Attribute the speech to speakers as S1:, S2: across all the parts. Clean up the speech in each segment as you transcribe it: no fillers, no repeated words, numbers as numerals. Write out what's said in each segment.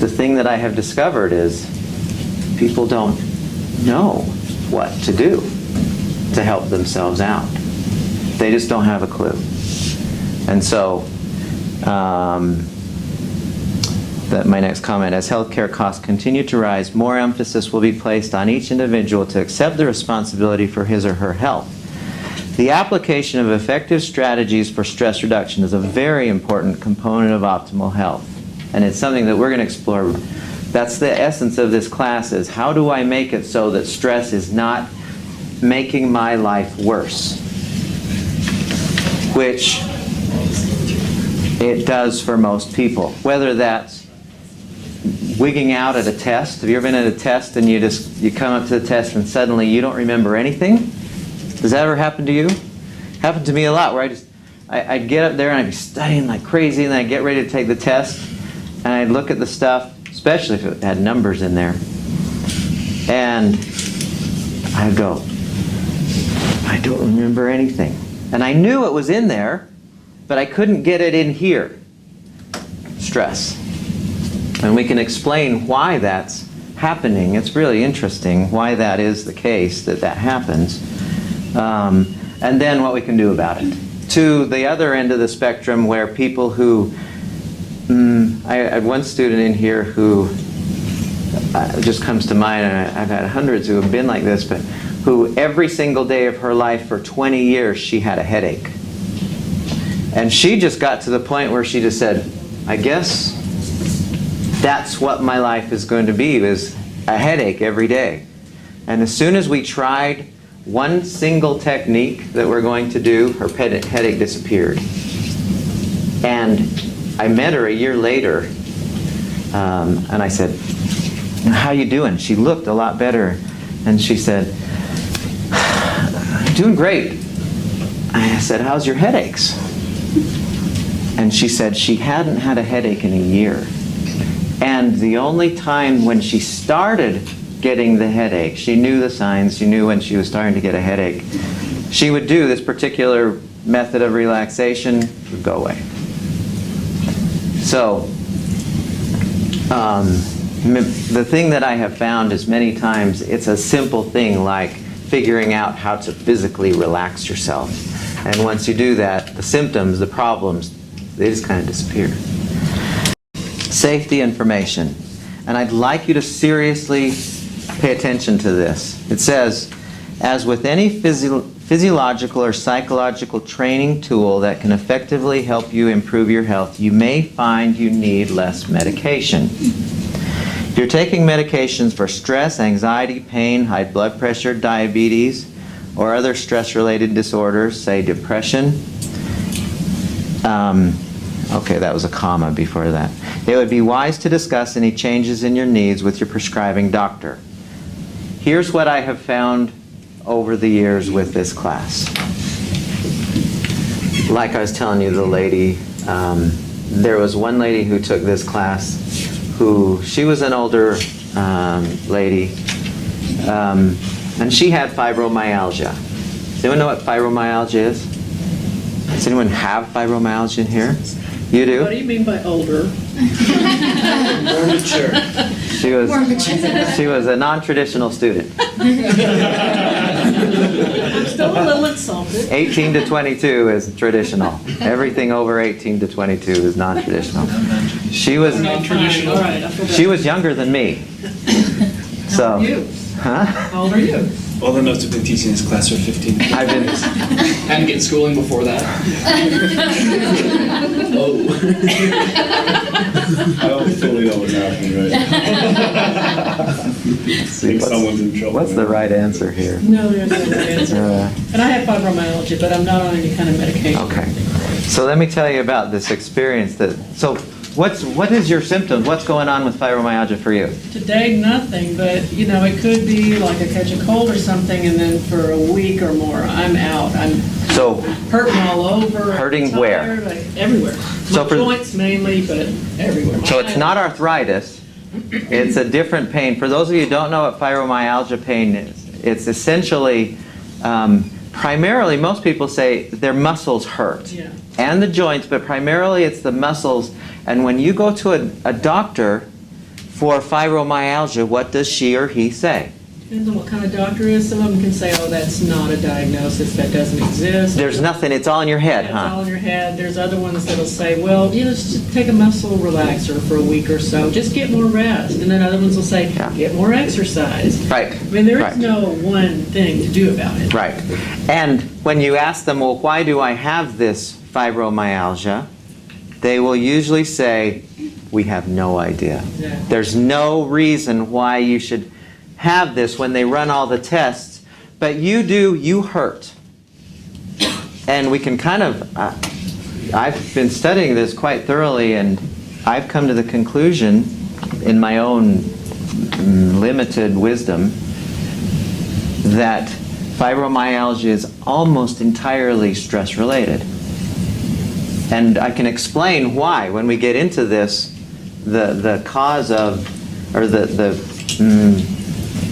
S1: the thing that I have discovered is people don't know what to do to help themselves out. They just don't have a clue. And so, my next comment, as healthcare costs continue to rise, more emphasis will be placed on each individual to accept the responsibility for his or her health. The application of effective strategies for stress reduction is a very important component of optimal health. And it's something that we're going to explore. That's the essence of this class, is how do I make it so that stress is not making my life worse? Which it does for most people. Whether that's wigging out at a test. Have you ever been at a test and you come up to the test and suddenly you don't remember anything? Does that ever happen to you? Happened to me a lot, where I'd get up there and I'd be studying like crazy, and then I'd get ready to take the test and I'd look at the stuff, especially if it had numbers in there, and I'd go, I don't remember anything. And I knew it was in there, but I couldn't get it in here. Stress. And we can explain why that's happening. It's really interesting why that is the case, that happens. And then what we can do about it. To the other end of the spectrum, where people who, I had one student in here who just comes to mind, and I've had hundreds who have been like this, but who every single day of her life for 20 years she had a headache. And she just got to the point where she just said, I guess that's what my life is going to be, is a headache every day. And as soon as we tried one single technique that we're going to do, her headache disappeared. And I met her a year later, and I said, how you doing? She looked a lot better. And she said, I'm doing great. I said, how's your headaches? And she said she hadn't had a headache in a year. And the only time when she started getting the headache, she knew the signs, she knew when she was starting to get a headache, she would do this particular method of relaxation, it would go away. So, the thing that I have found is many times it's a simple thing like figuring out how to physically relax yourself. And once you do that, the symptoms, the problems, they just kind of disappear. Safety information. And I'd like you to seriously pay attention to this. It says, as with any physiological or psychological training tool that can effectively help you improve your health, you may find you need less medication. If you're taking medications for stress, anxiety, pain, high blood pressure, diabetes, or other stress-related disorders, say depression, okay, that was a comma before that. It would be wise to discuss any changes in your needs with your prescribing doctor. Here's what I have found over the years with this class. Like I was telling you, the lady, there was one lady who took this class who, she was an older lady, and she had fibromyalgia. Does anyone know what fibromyalgia is? Does anyone have fibromyalgia in here? You do?
S2: What do you mean by older?
S3: More mature.
S1: She was a non-traditional student.
S2: I'm still a little insulted.
S1: 18 to 22 is traditional. Everything over 18 to 22 is non-traditional. She was
S2: Non-traditional. All right, I feel better.
S1: she was younger than me. So,
S2: How old are you?
S1: huh?
S2: How old are you?
S3: All the notes have been teaching this class for 15 years.
S1: I've been
S4: And get schooling before that.
S3: Oh. I don't fully know what's happening right now. I think someone's in trouble.
S1: what's the right answer here?
S2: No, there's no right answer. And I have fibromyalgia, but I'm not on any kind of medication.
S1: Okay. So let me tell you about this experience so what is your symptoms? What's going on with fibromyalgia for you?
S2: Today, nothing, but, you know, it could be like I catch a cold or something, and then for a week or more, I'm out. I'm
S1: So,
S2: hurting all over. I'm
S1: Hurting
S2: tired,
S1: where?
S2: Everywhere.
S1: So
S2: My
S1: for-
S2: joints mainly, but everywhere.
S1: so it's not arthritis. It's a different pain. For those of you who don't know what fibromyalgia pain is, it's essentially, primarily, most people say their muscles hurt.
S2: Yeah.
S1: And the joints, but primarily it's the muscles. And when you go to a doctor, for fibromyalgia, what does she or he say?
S2: Depends on what kind of doctor it is. Some of them can say, oh, that's not a diagnosis, that doesn't exist.
S1: There's nothing, it's all in your head,
S2: It's all
S1: huh?
S2: in your head. There's other ones that'll say, well, just take a muscle relaxer for a week or so. Just get more rest. And then other ones will say,
S1: Yeah.
S2: get more exercise.
S1: Right.
S2: I mean, there
S1: Right.
S2: is no one thing to do about it.
S1: Right. And when you ask them, well, why do I have this fibromyalgia? They will usually say, we have no idea.
S2: Exactly.
S1: There's no reason why you should have this when they run all the tests, but you hurt. And we can kind of, I've been studying this quite thoroughly, and I've come to the conclusion in my own limited wisdom that fibromyalgia is almost entirely stress related. And I can explain why when we get into this, the cause of, or the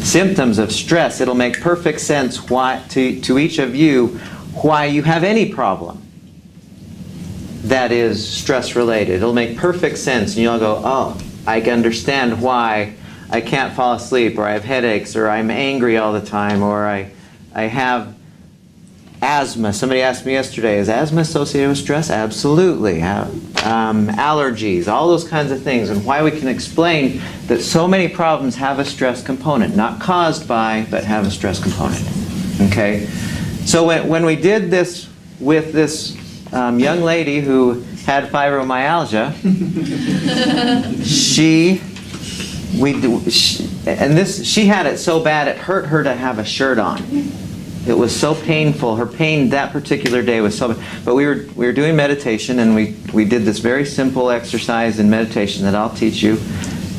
S1: symptoms of stress. It'll make perfect sense why to each of you why you have any problem that is stress related. It'll make perfect sense, and you'll go, oh, I can understand why I can't fall asleep, or I have headaches, or I'm angry all the time, or I have asthma. Somebody asked me yesterday, is asthma associated with stress? Absolutely. Allergies, all those kinds of things, and why we can explain that so many problems have a stress component, not caused by, but have a stress component. Okay? So when we did this with this young lady who had fibromyalgia, she had it so bad it hurt her to have a shirt on. It was so painful. Her pain that particular day was so bad. But we were doing meditation, and we did this very simple exercise in meditation that I'll teach you.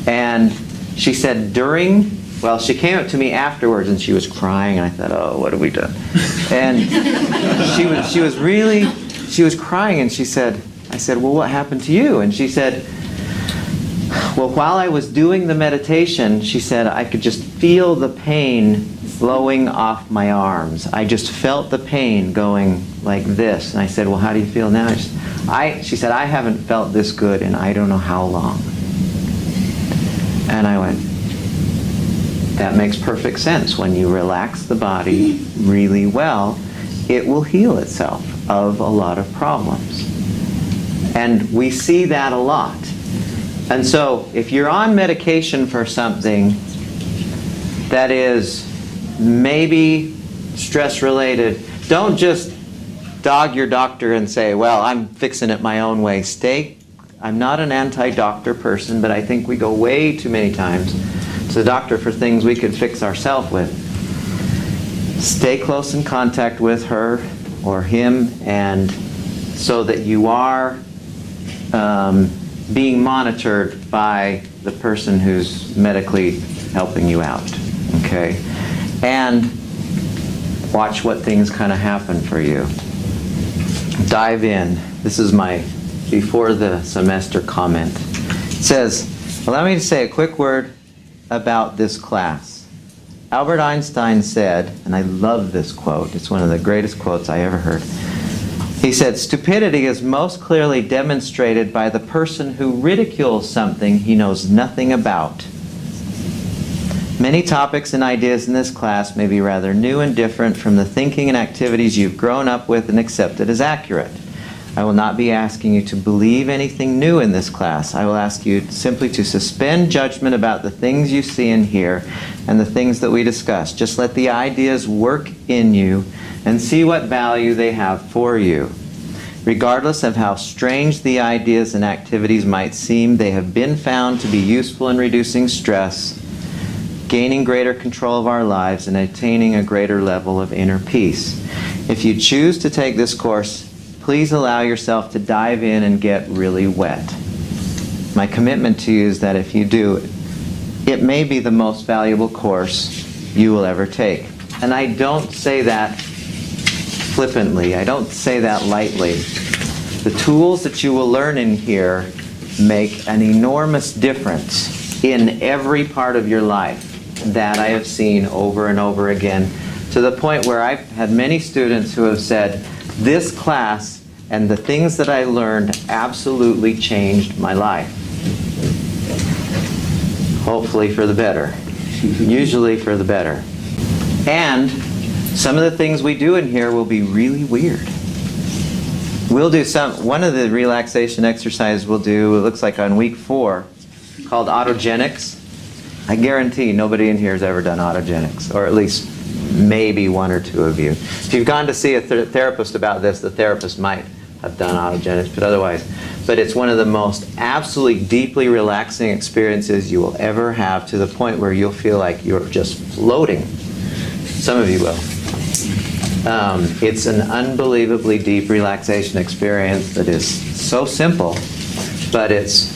S1: And she said she came up to me afterwards, and she was crying, and I thought, oh, what have we done? And she was crying, and I said, well, what happened to you? And she said, well, while I was doing the meditation, she said, I could just feel the pain flowing off my arms. I just felt the pain going like this. And I said, well, how do you feel now? She said, I haven't felt this good in I don't know how long. And I went, that makes perfect sense. When you relax the body really well, it will heal itself of a lot of problems. And we see that a lot. And so if you're on medication for something that is maybe stress related, don't just dog your doctor and say, well, I'm fixing it my own way. I'm not an anti-doctor person, but I think we go way too many times to the doctor for things we could fix ourselves with. Stay close in contact with her or him, and so that you are being monitored by the person who's medically helping you out. Okay? And watch what things kind of happen for you. Dive in. This is my before the semester comment. It says, allow me to say a quick word about this class. Albert Einstein said, and I love this quote, it's one of the greatest quotes I ever heard. He said, stupidity is most clearly demonstrated by the person who ridicules something he knows nothing about. Many topics and ideas in this class may be rather new and different from the thinking and activities you've grown up with and accepted as accurate. I will not be asking you to believe anything new in this class. I will ask you simply to suspend judgment about the things you see and hear and the things that we discuss. Just let the ideas work in you and see what value they have for you. Regardless of how strange the ideas and activities might seem, they have been found to be useful in reducing stress, gaining greater control of our lives, and attaining a greater level of inner peace. If you choose to take this course, please allow yourself to dive in and get really wet. My commitment to you is that if you do, it may be the most valuable course you will ever take. And I don't say that flippantly. I don't say that lightly. The tools that you will learn in here make an enormous difference in every part of your life. That I have seen over and over again, to the point where I've had many students who have said, this class and the things that I learned absolutely changed my life. Hopefully for the better. Usually for the better. And some of the things we do in here will be really weird. We'll do one of the relaxation exercises we'll do, it looks like on week 4, called autogenics. I guarantee nobody in here has ever done autogenics, or at least maybe one or two of you. If you've gone to see a therapist about this, the therapist might have done autogenics, but it's one of the most absolutely deeply relaxing experiences you will ever have, to the point where you'll feel like you're just floating. Some of you will. It's an unbelievably deep relaxation experience that is so simple, but it's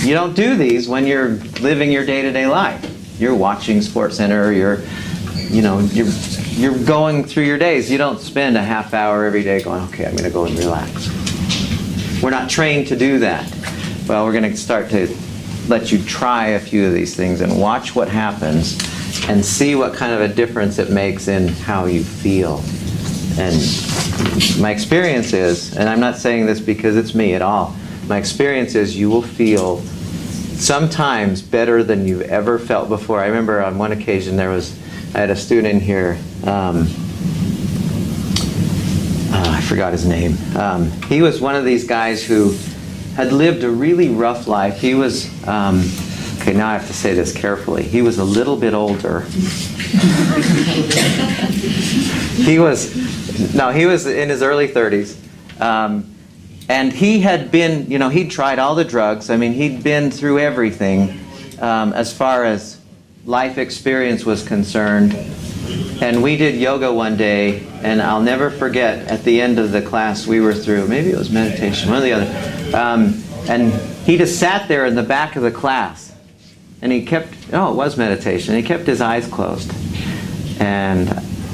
S1: you don't do these when you're living your day-to-day life. You're watching SportsCenter, you're going through your days. You don't spend a half hour every day going, okay, I'm going to go and relax. We're not trained to do that. Well, we're going to start to let you try a few of these things and watch what happens and see what kind of a difference it makes in how you feel. And my experience is, and I'm not saying this because it's me at all, my experience is you will feel sometimes better than you've ever felt before. I remember on one occasion I had a student in here, I forgot his name. He was one of these guys who had lived a really rough life. He was, okay, now I have to say this carefully. He was a little bit older. He was in his early 30s. And he had been, he'd tried all the drugs. I mean, he'd been through everything as far as life experience was concerned. And we did yoga one day, and I'll never forget, at the end of the class we were through, maybe it was meditation, one or the other, and he just sat there in the back of the class, and it was meditation, he kept his eyes closed. And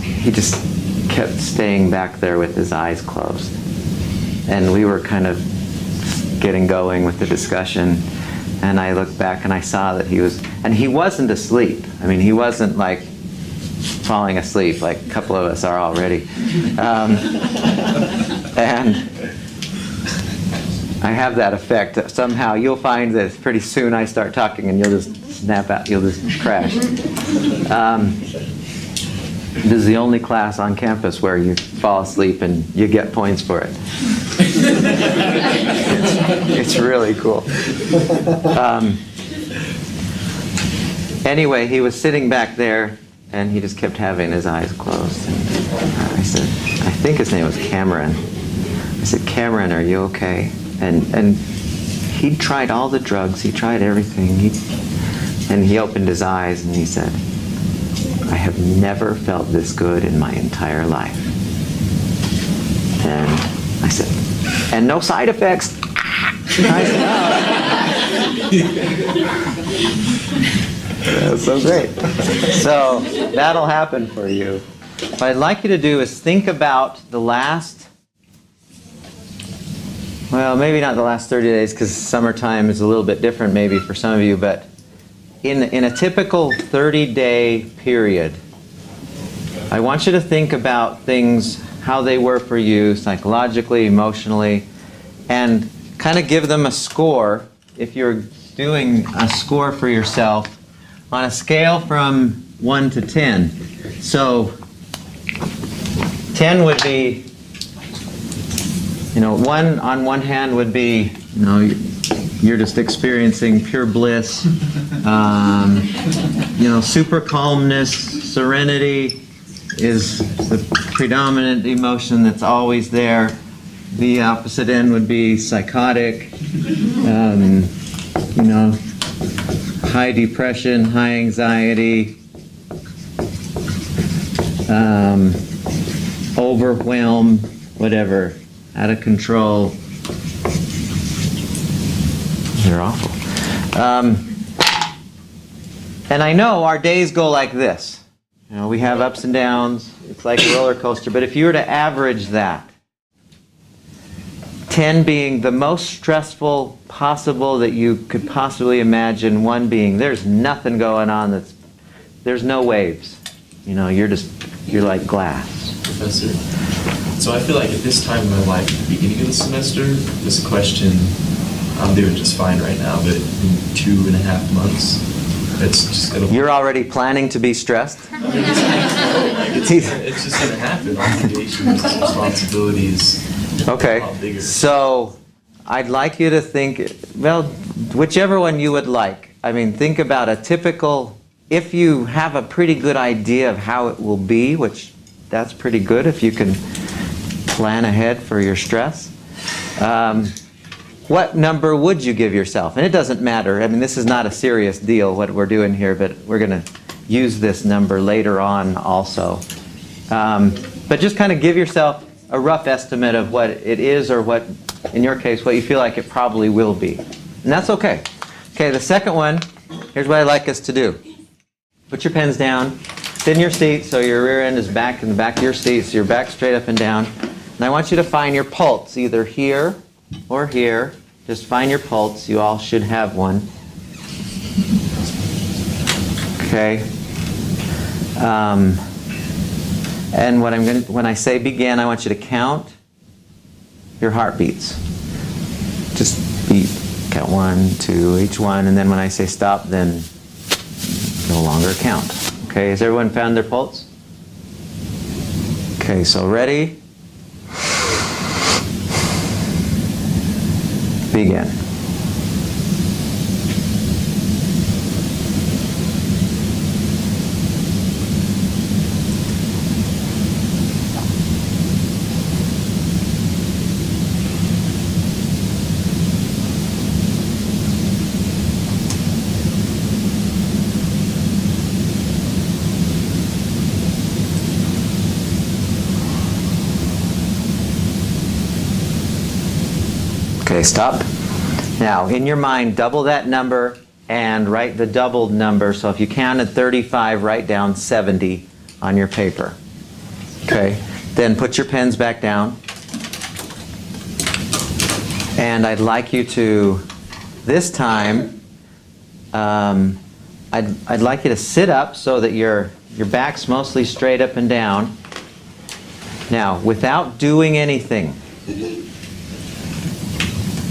S1: he just kept staying back there with his eyes closed. And we were kind of getting going with the discussion, and I looked back and I saw that he wasn't asleep. I mean, he wasn't like falling asleep like a couple of us are already. And I have that effect. Somehow you'll find that pretty soon I start talking and you'll just snap out, you'll just crash. This is the only class on campus where you fall asleep and you get points for it. It's really cool. Anyway, he was sitting back there and he just kept having his eyes closed. And I said, I think his name was Cameron. I said, Cameron, are you okay? And he'd tried all the drugs, he tried everything. And he opened his eyes and he said, I have never felt this good in my entire life. And I said, and no side effects. I said, that's so great. So that'll happen for you. What I'd like you to do is think about the last, well, maybe not the last 30 days because summertime is a little bit different maybe for some of you, but in a typical 30-day period, I want you to think about things, how they were for you psychologically, emotionally, and kind of give them a score if you're doing a score for yourself on a scale from 1 to 10. So 10 would be, 1 on one hand would be, you're just experiencing pure bliss, super calmness, serenity is the predominant emotion that's always there. The opposite end would be psychotic, high depression, high anxiety, overwhelm, whatever, out of control. They're awful. And I know our days go like this. We have ups and downs. It's like a roller coaster. But if you were to average that, 10 being the most stressful possible that you could possibly imagine, 1 being there's nothing going on, there's no waves. You're like glass.
S5: Professor, so I feel like at this time in my life, at the beginning of the semester, this question I'm doing just fine right now, but in 2.5 months, it's just gonna.
S1: You're already planning to be stressed? It's either-
S5: It's just gonna happen. Obligations, responsibilities. A
S1: Okay,
S5: lot bigger.
S1: so I'd like you to think, well, whichever one you would like. I mean, think about a typical, if you have a pretty good idea of how it will be, which that's pretty good if you can plan ahead for your stress. What number would you give yourself? And it doesn't matter. I mean, this is not a serious deal, what we're doing here, but we're going to use this number later on also. But just kind of give yourself a rough estimate of what it is, or what, in your case, what you feel like it probably will be. And that's okay. Okay, the second one, here's what I'd like us to do. Put your pens down, sit in your seat so your rear end is back in the back of your seat, so your back straight up and down. And I want you to find your pulse, either here or here. Just find your pulse. You all should have one. Okay. And when I say begin, I want you to count your heartbeats. Just beat. Count 1, 2, each one, and then when I say stop, then no longer count. Okay, has everyone found their pulse? Okay, so ready? Begin. Okay, stop. Now, in your mind, double that number and write the doubled number. So if you counted 35, write down 70 on your paper. Okay, then put your pens back down. And I'd like you to, this time, I'd like you to sit up so that your back's mostly straight up and down. Now, without doing anything,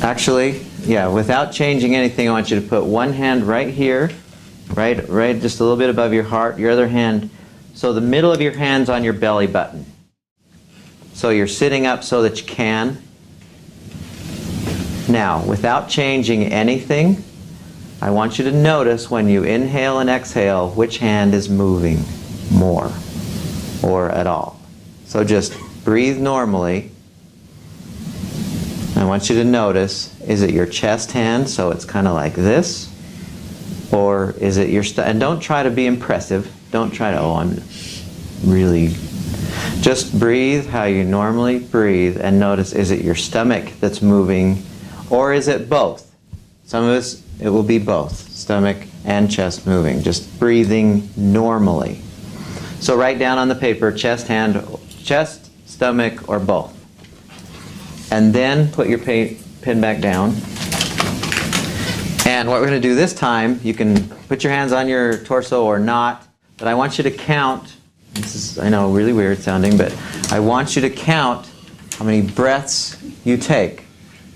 S1: actually, yeah, without changing anything, I want you to put one hand right here, right just a little bit above your heart, your other hand, so the middle of your hand's on your belly button. So you're sitting up so that you can. Now, without changing anything, I want you to notice when you inhale and exhale, which hand is moving more or at all. So just breathe normally. I want you to notice, is it your chest hand, so it's kind of like this? Or is it your and don't try to be impressive. Don't try to, oh, I'm really... Just breathe how you normally breathe and notice, is it your stomach that's moving, or is it both? Some of us, it will be both, stomach and chest moving, just breathing normally. So write down on the paper, chest, stomach, or both. And then put your pen back down. And what we're going to do this time, you can put your hands on your torso or not, but I want you to count, this is, I know, really weird sounding, but I want you to count how many breaths you take.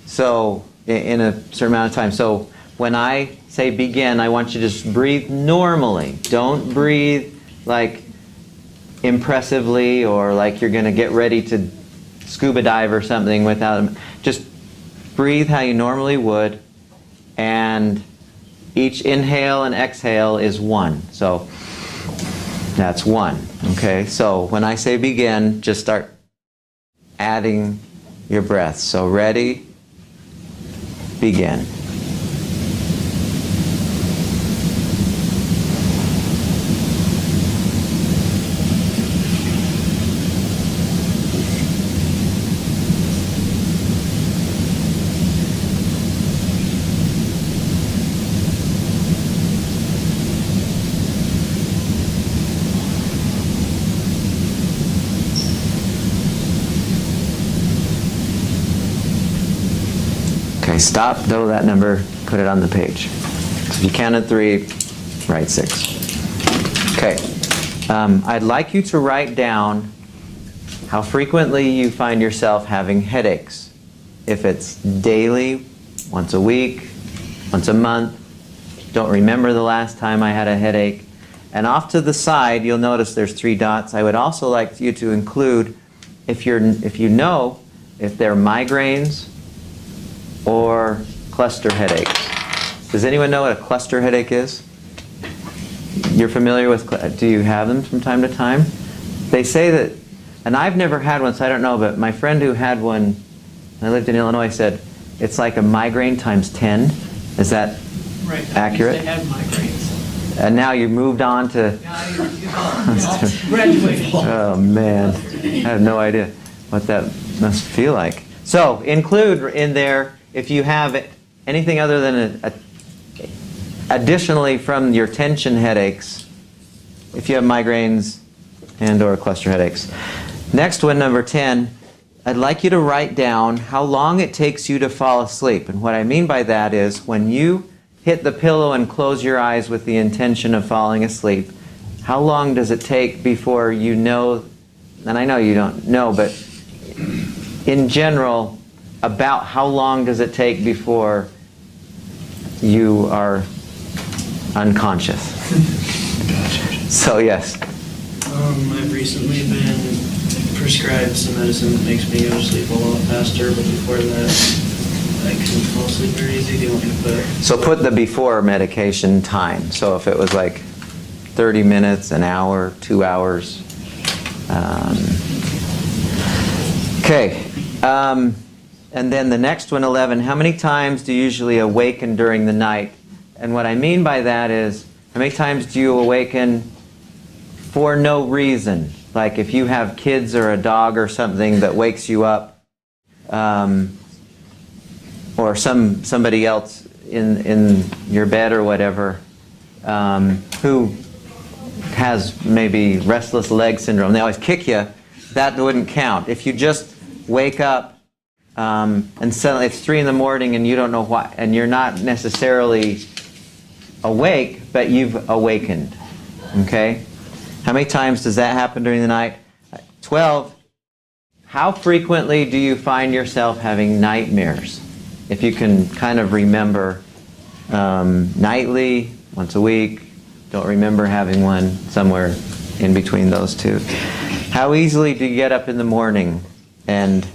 S1: So, in a certain amount of time. So, when I say begin, I want you to just breathe normally. Don't breathe like impressively or like you're going to get ready to scuba dive or something without, just breathe how you normally would, and each inhale and exhale is 1. So that's 1. Okay, so when I say begin, just start adding your breaths. So ready, begin. Okay, stop, double that number, put it on the page. So if you counted 3, write 6. Okay, I'd like you to write down how frequently you find yourself having headaches. If it's daily, once a week, once a month, don't remember the last time I had a headache. And off to the side, you'll notice there's 3 dots. I would also like you to include if you know if they're migraines or cluster headaches. Does anyone know what a cluster headache is? You're familiar with, do you have them from time to time? They say that, and I've never had one, so I don't know, but my friend who had one, I lived in Illinois, said it's like a migraine times 10. Is that
S2: Right.
S1: accurate?
S2: I used to have migraines.
S1: And now you moved on to,
S2: Graduated.
S1: oh man, I have no idea what that must feel like. So include in there, if you have anything other than additionally from your tension headaches, if you have migraines and or cluster headaches. Next one, number 10, I'd like you to write down how long it takes you to fall asleep. And what I mean by that is when you hit the pillow and close your eyes with the intention of falling asleep, how long does it take before you know, and I know you don't know, but in general, about how long does it take before you are unconscious? So yes.
S6: I've recently been prescribed some medicine that makes me go to sleep a lot faster, but before that, I can fall asleep very easy. Do you want me to put?
S1: So put the before medication time. So if it was like 30 minutes, an hour, 2 hours. Okay. And then the next one, 11, how many times do you usually awaken during the night? And what I mean by that is, how many times do you awaken for no reason? Like if you have kids or a dog or something that wakes you up, or somebody else in your bed or whatever, who has maybe restless leg syndrome, they always kick you, that wouldn't count. If you just wake up and suddenly it's 3 in the morning and you don't know why, and you're not necessarily awake, but you've awakened. Okay? How many times does that happen during the night? 12. How frequently do you find yourself having nightmares? If you can kind of remember nightly, once a week, don't remember having one, somewhere in between those two. How easily do you get up in the morning? And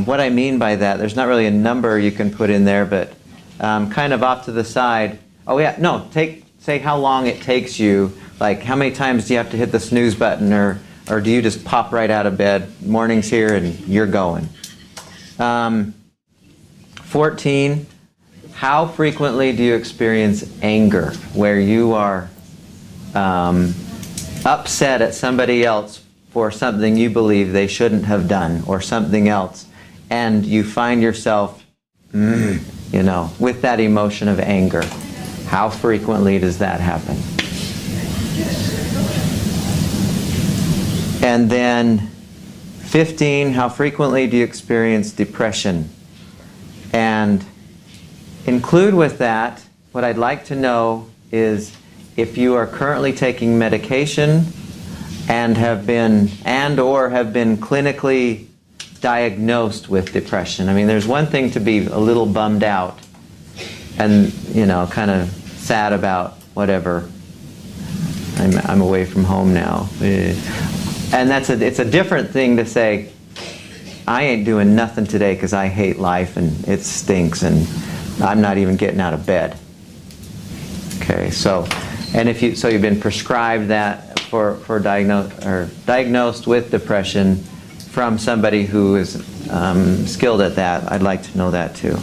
S1: what I mean by that, there's not really a number you can put in there, but kind of off to the side. Oh yeah, no, say how long it takes you, like how many times do you have to hit the snooze button, or do you just pop right out of bed, morning's here and you're going. 14, how frequently do you experience anger, where you are upset at somebody else for something you believe they shouldn't have done, or something else, and you find yourself, with that emotion of anger? How frequently does that happen? And then 15, how frequently do you experience depression? And include with that, what I'd like to know is if you are currently taking medication and or have been clinically diagnosed with depression. I mean, there's one thing to be a little bummed out and, kind of sad about whatever. I'm away from home now. And it's a different thing to say, I ain't doing nothing today because I hate life and it stinks and I'm not even getting out of bed. Okay, so, and you've been prescribed that for diagnosed with depression from somebody who is skilled at that, I'd like to know that too.